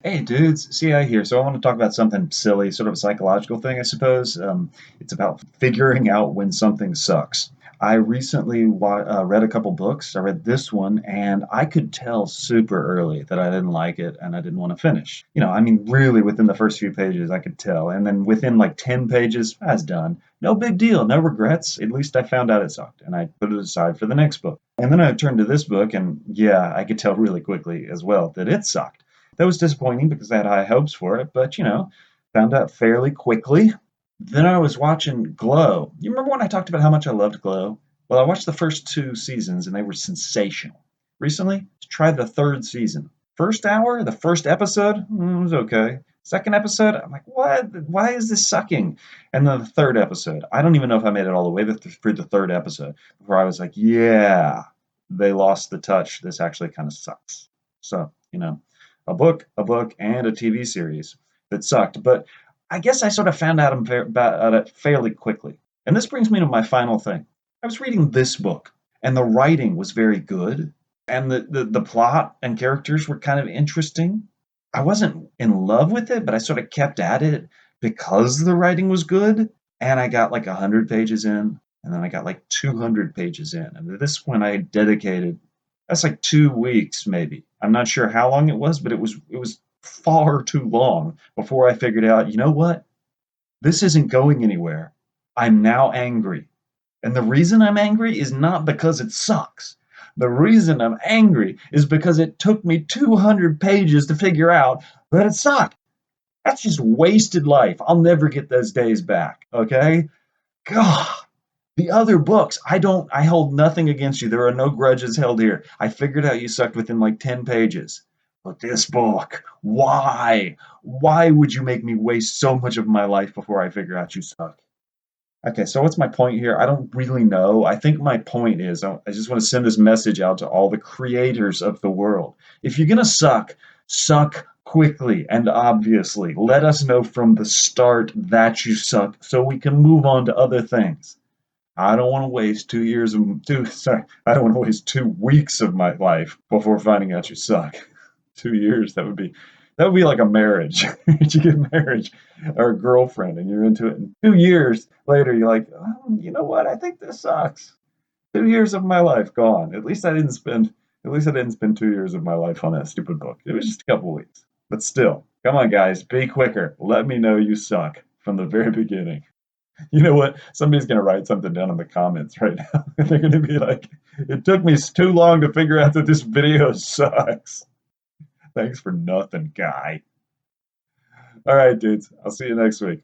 Hey dudes, CI here. So I want to talk about something silly, sort of a psychological thing, I suppose. It's about figuring out when something sucks. I recently read a couple books. I read this one, and I could tell super early that I didn't like it and I didn't want to finish. I mean, really within the first few pages, I could tell. And then within like 10 pages, I was done. No big deal, no regrets. At least I found out it sucked, and I put it aside for the next book. And then I turned to this book, and yeah, I could tell really quickly as well that it sucked. That was disappointing because I had high hopes for it, but found out fairly quickly. Then I was watching Glow. You remember when I talked about how much I loved Glow? Well, I watched the first two seasons and they were sensational. Recently, tried the third season. First hour, the first episode, was okay. Second episode, I'm like, what? Why is this sucking? And then the third episode, I don't even know if I made it all the way through the third episode before I was like, yeah, they lost the touch. This actually kind of sucks. So, a book, and a TV series that sucked. But I guess I sort of found out about it fairly quickly. And this brings me to my final thing. I was reading this book, and the writing was very good, and the plot and characters were kind of interesting. I wasn't in love with it, but I sort of kept at it because the writing was good. And I got like 100 pages in, and then I got like 200 pages in. And at this point, I had dedicated that's like 2 weeks, maybe. I'm not sure how long it was, but it was far too long before I figured out, you know what? This isn't going anywhere. I'm now angry. And the reason I'm angry is not because it sucks. The reason I'm angry is because it took me 200 pages to figure out that it sucked. That's just wasted life. I'll never get those days back, okay? God, the other books, I hold nothing against you. There are no grudges held here. I figured out you sucked within like 10 pages. But this book, why? Why would you make me waste so much of my life before I figure out you suck? Okay, so what's my point here? I don't really know. I think my point is I just want to send this message out to all the creators of the world. If you're going to suck, suck quickly and obviously. Let us know from the start that you suck so we can move on to other things. I don't want to waste 2 years of two. Sorry, I don't want to waste 2 weeks of my life before finding out you suck. 2 years, that would be like a marriage. You get marriage or a girlfriend, and you're into it, and 2 years later, you're like, you know what? I think this sucks. 2 years of my life gone. At least I didn't spend 2 years of my life on that stupid book. It was just a couple weeks, but still, come on, guys, be quicker. Let me know you suck from the very beginning. You know what? Somebody's going to write something down in the comments right now. They're going to be like, it took me too long to figure out that this video sucks. Thanks for nothing, guy. All right, dudes. I'll see you next week.